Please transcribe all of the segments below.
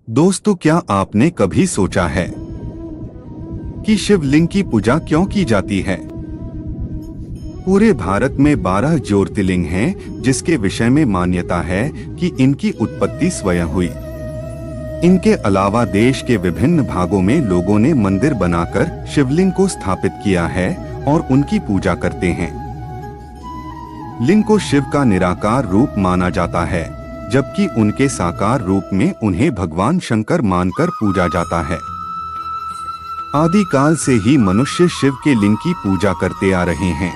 दोस्तों, क्या आपने कभी सोचा है कि शिवलिंग की पूजा क्यों की जाती है? पूरे भारत में 12 ज्योतिर्लिंग हैं, जिसके विषय में मान्यता है कि इनकी उत्पत्ति स्वयं हुई। इनके अलावा देश के विभिन्न भागों में लोगों ने मंदिर बनाकर शिवलिंग को स्थापित किया है और उनकी पूजा करते हैं। लिंग को शिव का निराकार रूप माना जाता है, जबकि उनके साकार रूप में उन्हें भगवान शंकर मानकर पूजा जाता है। आदिकाल से ही मनुष्य शिव के लिंग की पूजा करते आ रहे हैं।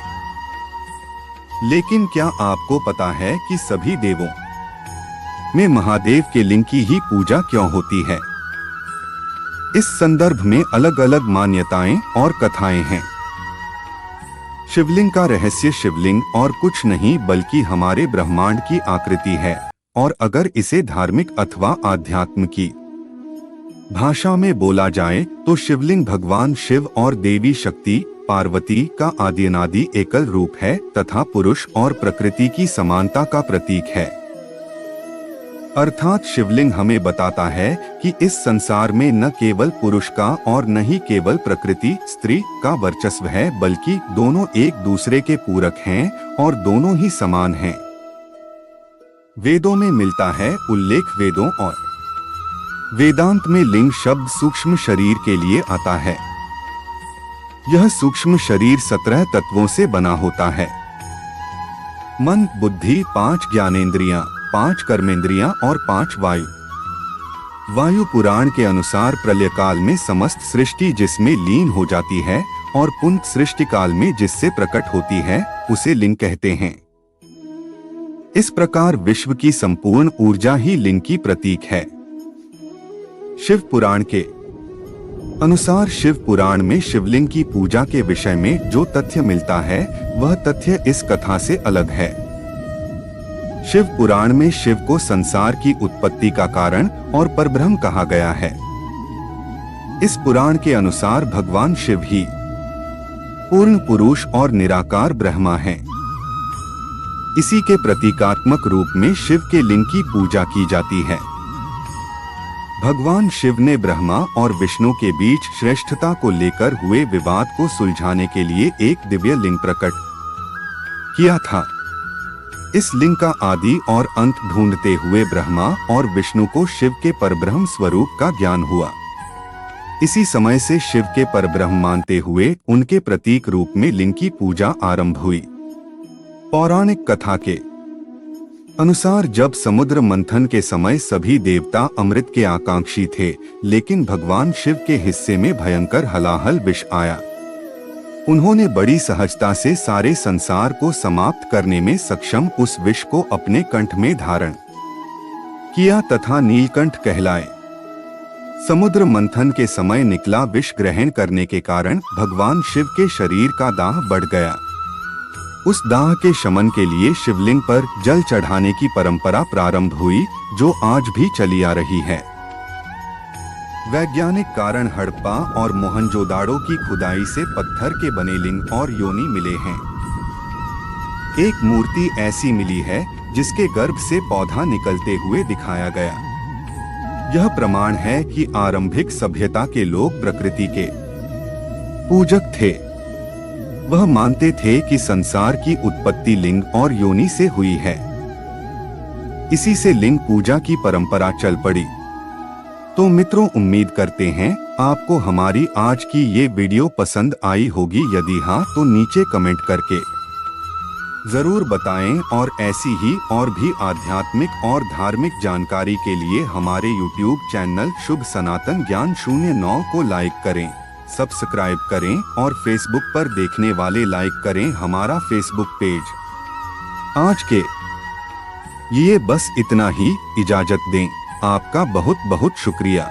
लेकिन क्या आपको पता है कि सभी देवों में महादेव के लिंग की ही पूजा क्यों होती है? इस संदर्भ में अलग अलग मान्यताएं और कथाएं हैं। शिवलिंग का रहस्य शिवलिंग और कुछ नहीं बल्कि हमारे ब्रह्मांड की आकृति है, और अगर इसे धार्मिक अथवा आध्यात्म की भाषा में बोला जाए तो शिवलिंग भगवान शिव और देवी शक्ति पार्वती का आद्यनादि एकल रूप है तथा पुरुष और प्रकृति की समानता का प्रतीक है। अर्थात शिवलिंग हमें बताता है कि इस संसार में न केवल पुरुष का और न ही केवल प्रकृति स्त्री का वर्चस्व है, बल्कि दोनों एक दूसरे के पूरक हैं और दोनों ही समान हैं। वेदों में मिलता है उल्लेख वेदों और वेदांत में लिंग शब्द सूक्ष्म शरीर के लिए आता है। यह सूक्ष्म शरीर 17 तत्वों से बना होता है। मन, बुद्धि, 5 ज्ञानेंद्रियां, 5 कर्मेंद्रियां और 5 वायु। वायु पुराण के अनुसार प्रलय काल में समस्त सृष्टि जिसमें लीन हो जाती है और पुनः सृष्टि काल में जिससे प्रकट होती है, उसे लिंग कहते हैं। इस प्रकार विश्व की संपूर्ण ऊर्जा ही लिंग की प्रतीक है। शिव पुराण के अनुसार शिव पुराण में शिवलिंग की पूजा के विषय में जो तथ्य मिलता है वह तथ्य इस कथा से अलग है। शिव पुराण में शिव को संसार की उत्पत्ति का कारण और परब्रह्म कहा गया है। इस पुराण के अनुसार भगवान शिव ही पूर्ण पुरुष और निराकार ब्रह्मा हैं। इसी के प्रतीकात्मक रूप में शिव के लिंग की पूजा की जाती है। भगवान शिव ने ब्रह्मा और विष्णु के बीच श्रेष्ठता को लेकर हुए विवाद को सुलझाने के लिए एक दिव्य लिंग प्रकट किया था। इस लिंग का आदि और अंत ढूंढते हुए ब्रह्मा और विष्णु को शिव के परब्रह्म स्वरूप का ज्ञान हुआ। इसी समय से शिव के परब्रह्म मानते हुए उनके प्रतीक रूप में लिंग की पूजा आरंभ हुई। पौराणिक कथा के अनुसार जब समुद्र मंथन के समय सभी देवता अमृत के आकांक्षी थे, लेकिन भगवान शिव के हिस्से में भयंकर हलाहल विष आया। उन्होंने बड़ी सहजता से सारे संसार को समाप्त करने में सक्षम उस विष को अपने कंठ में धारण किया तथा नीलकंठ कहलाए। समुद्र मंथन के समय निकला विष ग्रहण करने के कारण भगवान शिव के शरीर का दाह बढ़ गया। उस दाह के शमन के लिए शिवलिंग पर जल चढ़ाने की परंपरा प्रारंभ हुई, जो आज भी चली आ रही है। वैज्ञानिक कारण हड़प्पा और मोहनजोदाड़ो की खुदाई से पत्थर के बने लिंग और योनि मिले हैं। एक मूर्ति ऐसी मिली है जिसके गर्भ से पौधा निकलते हुए दिखाया गया। यह प्रमाण है कि आरंभिक सभ्यता के लोग प्रकृति के पूजक थे। वह मानते थे कि संसार की उत्पत्ति लिंग और योनि से हुई है। इसी से लिंग पूजा की परंपरा चल पड़ी। तो मित्रों, उम्मीद करते हैं आपको हमारी आज की ये वीडियो पसंद आई होगी। यदि हाँ तो नीचे कमेंट करके जरूर बताएं और ऐसी ही और भी आध्यात्मिक और धार्मिक जानकारी के लिए हमारे YouTube चैनल शुभ सनातन ज्ञान 09 को लाइक करें, सब्सक्राइब करें और फेसबुक पर देखने वाले लाइक करें हमारा फेसबुक पेज। आज के लिए बस इतना ही, इजाजत दें। आपका बहुत बहुत शुक्रिया।